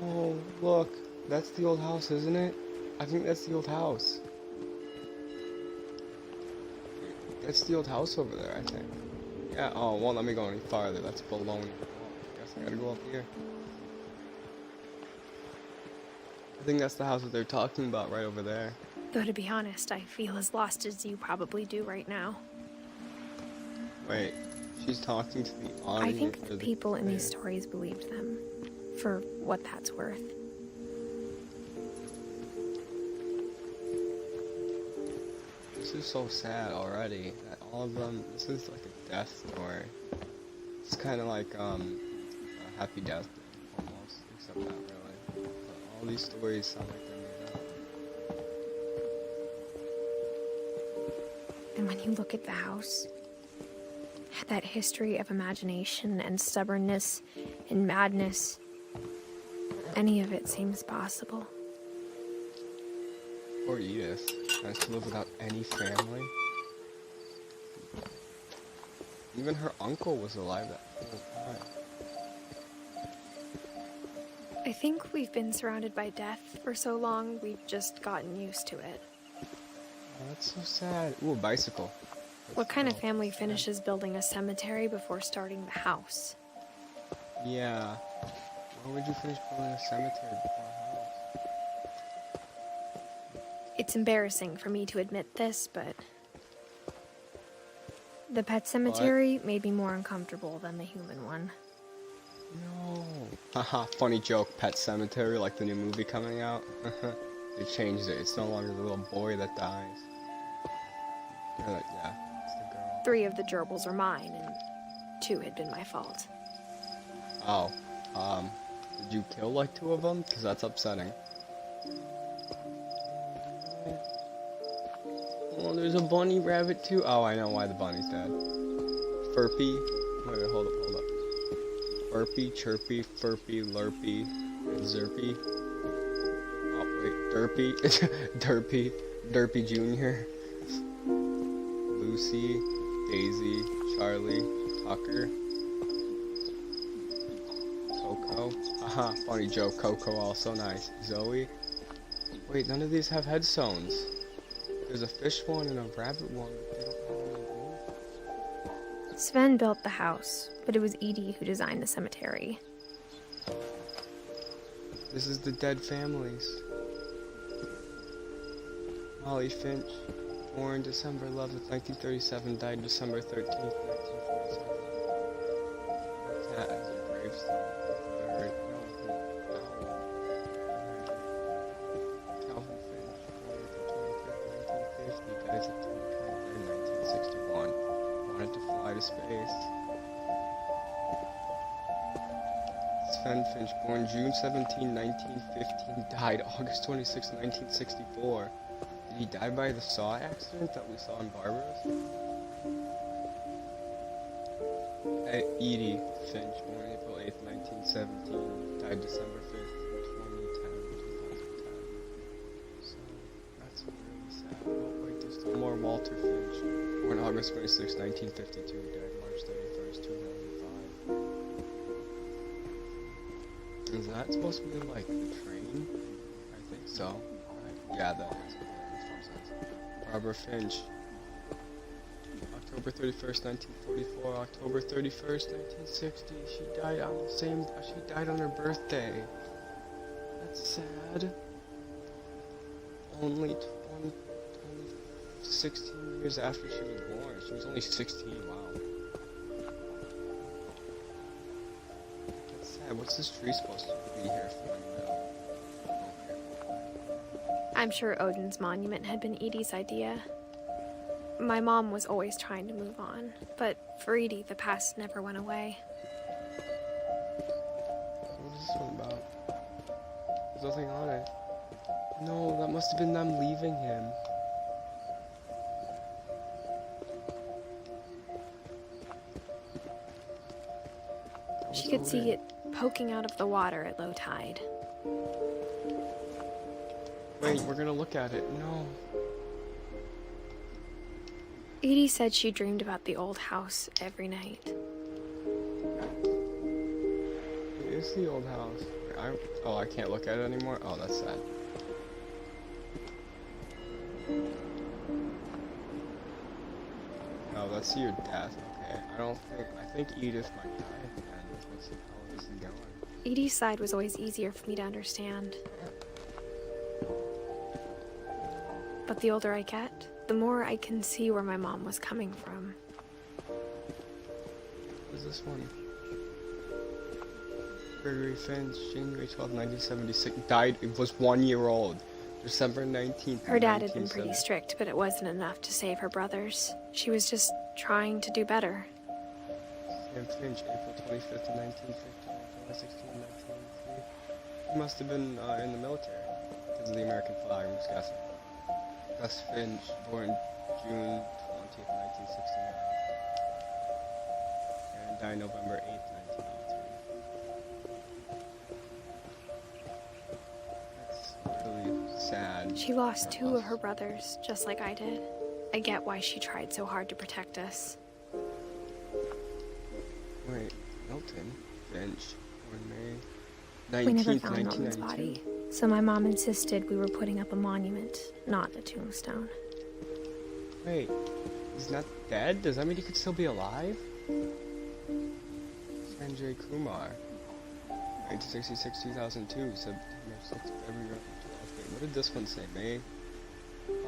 Oh, look. That's the old house, isn't it? I think that's the old house. That's the old house over there, I think. Yeah, oh, it won't let me go any farther. That's baloney. I guess I gotta go up here. I think that's the house that they're talking about right over there. Though to be honest, I feel as lost as you probably do right now. Wait, she's talking to the I audience. think or the the people in these player? stories believed them, for what that's worth. This is so sad already. That all of them. This is like a death story. It's kind of like a Happy Death Day, almost, except not really. But all these stories sound like they're made up. And when you look at the house, that history of imagination and stubbornness and madness, any of it seems possible. Poor Edith has to live without any family. Even her uncle was alive that whole time. I think we've been surrounded by death for so long, we've just gotten used to it. Oh, that's so sad. Ooh, a bicycle. What kind of family finishes building a cemetery before starting the house? Yeah. Why would you finish building a cemetery before a house? It's embarrassing for me to admit this, but the pet cemetery may be more uncomfortable than the human one. No. Haha, funny joke, Pet Cemetery, like the new movie coming out. They changed it. It's no longer the little boy that dies. Yeah, it's the girl. 3 of the gerbils are mine, and 2 had been my fault. Oh, did you kill like 2 of them? Because that's upsetting. Oh, there's a bunny rabbit too. Oh, I know why the bunny's dead. Furpy. Wait, hold up. Burpy, chirpy, furpy, lurpy, and zerpy. Oh, wait, derpy. Derpy Jr. Lucy, Daisy, Charlie, Tucker, Coco. Haha, funny joke. Coco also nice. Zoe. Wait, none of these have headstones. There's a fish one and a rabbit one. They don't have any blue. Sven built the house, but it was Edie who designed the cemetery. This is the dead families. Molly Finch, born December 11th, 1937, died December 13th, 1947. Cat has a gravestone. Calvin Finch, born April 25th, 1950, died September 23rd, 1961. Wanted to fly to space. Sven Finch, born June 17, 1915, died August 26, 1964. Did he die by the saw accident that we saw in Barbara's? Edie Finch, born April 8, 1917, died December 5th, 2010. So, that's really sad. Oh, wait, there's still more. Walter Finch, born August 26, 1952, died March 31st, 2005. Is that supposed to be like the train? I think so. Right. Yeah, that is. Barbara Finch, October 31st, 1944, October 31st, 1960. She died on the same. She died on her birthday. That's sad. Only 16 years after she was born. She was only 16. Wow. That's sad. What's this tree supposed to be here for? I'm sure Odin's monument had been Edie's idea. My mom was always trying to move on, but for Edie, the past never went away. What is this one about? There's nothing on it. No, that must have been them leaving him. She could see it poking out of the water at low tide. Wait, we're gonna look at it. No. Edie said she dreamed about the old house every night. It is the old house. I can't look at it anymore? Oh, that's sad. No, that's your death. Okay. I think Edith might die at the end. Let's see how this is going. Edie's side was always easier for me to understand. But the older I get, the more I can see where my mom was coming from. What is this one? Gregory Finch, January 12, 1976, died. It was 1 year old. December 19th. Her dad had been pretty strict, but it wasn't enough to save her brothers. She was just trying to do better. Sam Finch, April 25th, 1950, April 16, 1993. He must have been in the military because of the American flag, I'm just guessing. Gus Finch, born June 20th, 1969, and died November 8th, 1983. That's really sad. She lost 2 of her brothers, just like I did. I get why she tried so hard to protect us. Wait, Milton Finch, born May 19th, We never found Milton's 1992. body, so my mom insisted we were putting up a monument, not a tombstone. Wait, he's not dead? Does that mean he could still be alive? Sanjay Kumar, 1966, 2002, September 6th, February 12th. Wait, what did this one say, May?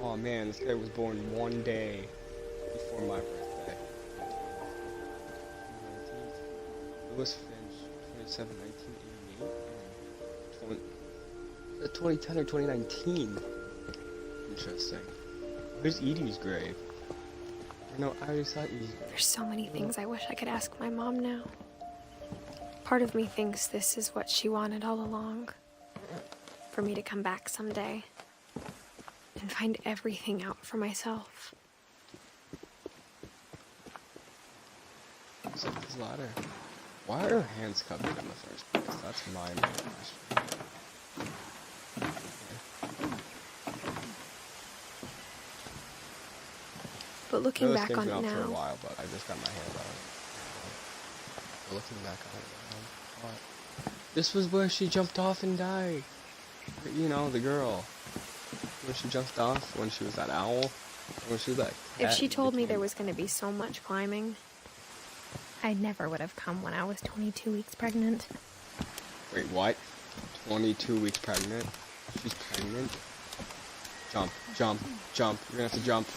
Oh man, this guy was born 1 day before my birthday. 19th. Lewis Finch, 27, 1988. 2010 or 2019. Interesting. Where's Edie's grave? No, I already saw Edie's grave. There's so many things I wish I could ask my mom now. Part of me thinks this is what she wanted all along. For me to come back someday. and find everything out for myself. What's up with this ladder? Why are her hands covered in the first place? That's my main question. But looking back This on game's it been out for a now, while, but I just got my hand on it. But looking back on it now, what? This was where she jumped off and died. You know, the girl. When she jumped off, when she was that owl, when she was that cat. if she told me there was going to be so much climbing, I never would have come when I was 22 weeks pregnant. Wait, what? 22 weeks pregnant? She's pregnant? Jump, jump, jump. You're gonna have to jump.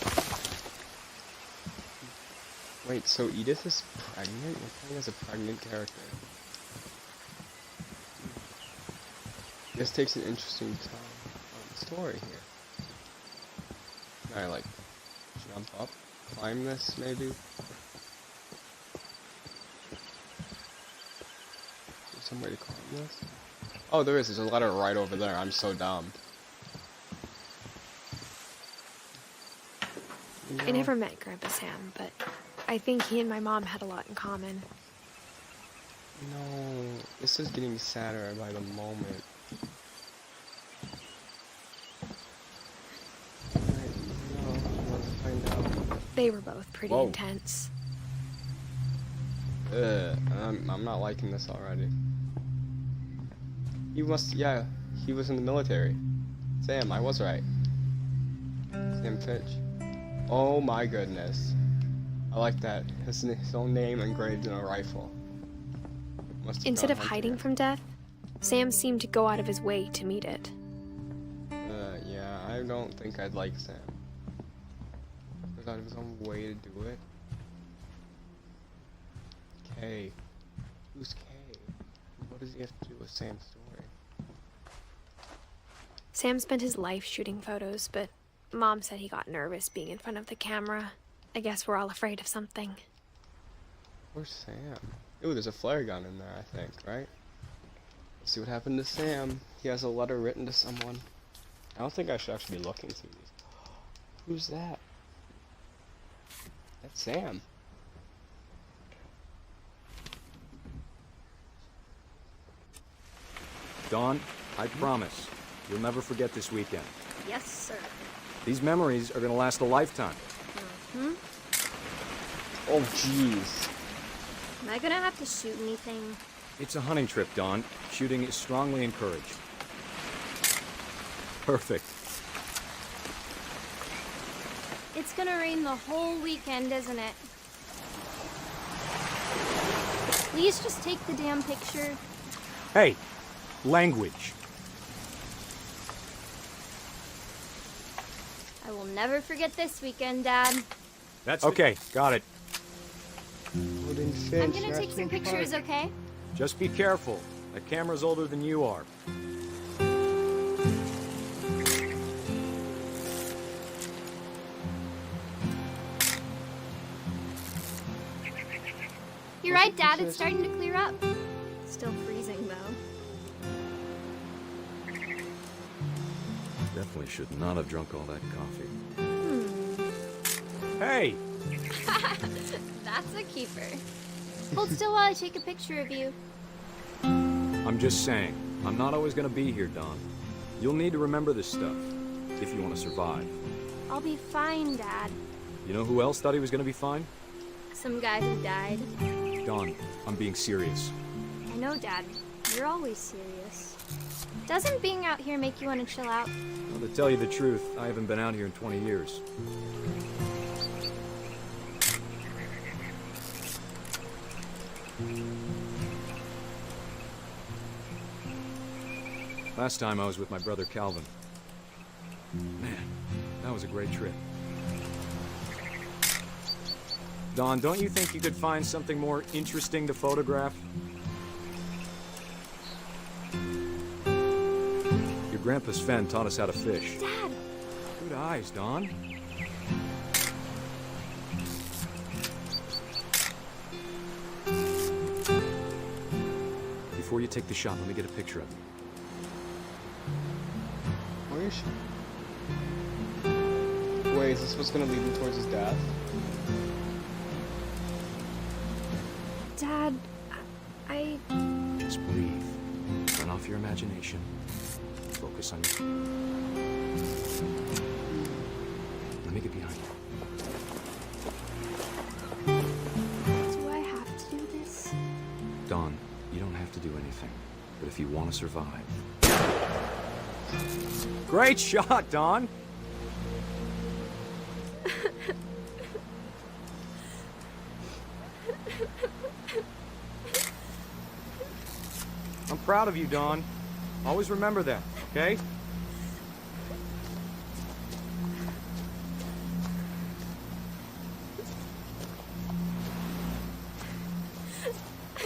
Wait, so Edith is pregnant? You're playing as a pregnant character. This takes an interesting story here. Can I, like, jump up? Climb this, maybe? Is there some way to climb this? Oh, there is. There's a ladder right over there. I'm so dumb. I never met Grandpa Sam, but I think he and my mom had a lot in common. No, this is getting sadder by the moment. They were both pretty Whoa. intense. I'm not liking this already. He must, yeah, he was in the military. Sam, I was right. Sam Finch. Oh my goodness. I like that. His own name engraved in a rifle. Instead of hiding from death, Sam seemed to go out of his way to meet it. Yeah, I don't think I'd like Sam. Goes out of his own way to do it. Kay. Who's Kay? What does he have to do with Sam's story? Sam spent his life shooting photos, but Mom said he got nervous being in front of the camera. I guess we're all afraid of something. Where's Sam? Ooh, there's a flare gun in there, I think, right? Let's see what happened to Sam. He has a letter written to someone. I don't think I should actually be looking through these. Who's that? That's Sam. Dawn, I promise, you'll never forget this weekend. Yes, sir. These memories are gonna last a lifetime. Oh, jeez. Am I gonna have to shoot anything? It's a hunting trip, Dawn. Shooting is strongly encouraged. Perfect. It's gonna rain the whole weekend, isn't it? Please just take the damn picture. Hey, language. I will never forget this weekend, Dad. That's okay, got it. I'm gonna take some pictures, okay? Just be careful. That camera's older than you are. You're right, Dad. It's starting to clear up. Still freezing, though. Definitely should not have drunk all that coffee. Hey! That's a keeper. Hold still while I take a picture of you. I'm just saying, I'm not always gonna be here, Dawn. You'll need to remember this stuff, if you want to survive. I'll be fine, Dad. You know who else thought he was gonna be fine? Some guy who died. Dawn, I'm being serious. I know, Dad. You're always serious. Doesn't being out here make you want to chill out? Well, to tell you the truth, I haven't been out here in 20 years. Last time I was with my brother Calvin. Man, that was a great trip. Dawn, don't you think you could find something more interesting to photograph? Your grandpa Sven taught us how to fish. Dad! Good eyes, Dawn. Before you take the shot, let me get a picture of you. Where is she? wait, is this what's gonna lead him towards his death? Dad, I... Just breathe. Turn off your imagination. Focus on your... Let me get behind you. Do I have to do this? Dawn, you don't have to do anything. But if you want to survive... Great shot, Dawn! I'm proud of you, Dawn. Always remember that, okay?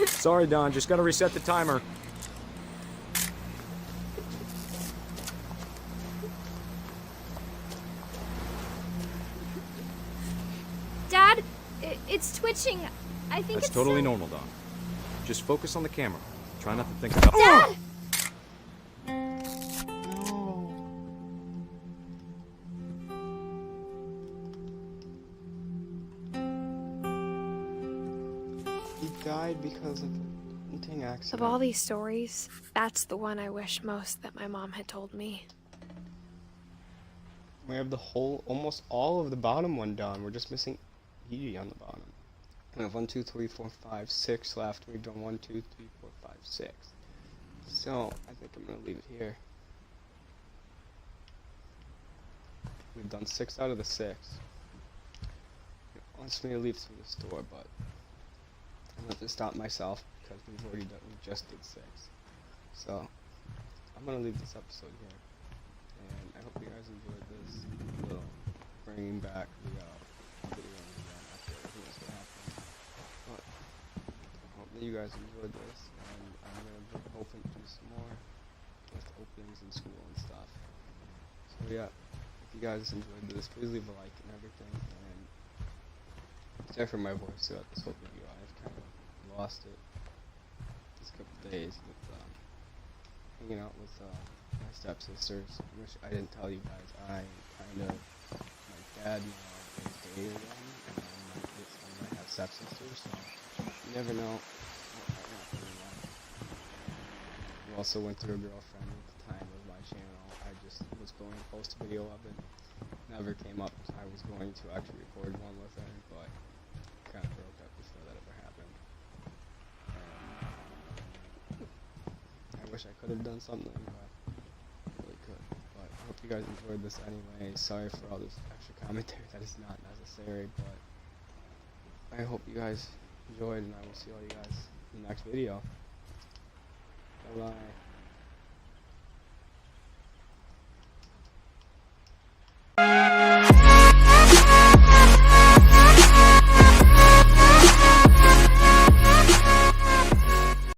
Sorry, Dawn. Just gotta reset the timer. Dad, it's twitching. I think That's it's totally so- normal, Dawn. Just focus on the camera. Try not to think about... Dad! He died because of a hunting accident. Of all these stories, that's the one I wish most that my mom had told me. We have the whole, almost all of the bottom one done. We're just missing E on the bottom. We have 1, 2, 3, 4, 5, 6 left. We've done 1, 2, 3, 4, 5, 6. So I think I'm gonna leave it here. We've done 6 out of the 6. It wants me to leave through the store, but I'm gonna have to stop myself because we've already done. We just did 6. So I'm gonna leave this episode here. And I hope you guys enjoyed this little bringing back the video again after everything that's what happened. But I hope that you guys enjoyed this, and I'm gonna be hoping to do some more with openings in school and stuff. So yeah, if you guys enjoyed this, please leave a like and everything. And sorry for my voice throughout this whole video. I've kind of lost it these couple days with hanging out with my stepsisters, which I didn't tell you guys. I kind of, my dad now is gay again, and I might have stepsisters, so you never know what might happen in life. We also went through a girlfriend at the time of my channel. I just was going to post a video of it. Never came up. I was going to actually record one with her, but kind of broke up before that ever happened. I wish I could have done something, but I really could. But I hope you guys enjoyed this anyway. Sorry for all this extra commentary that is not necessary, but I hope you guys enjoyed, and I will see all you guys in the next video. Bye bye.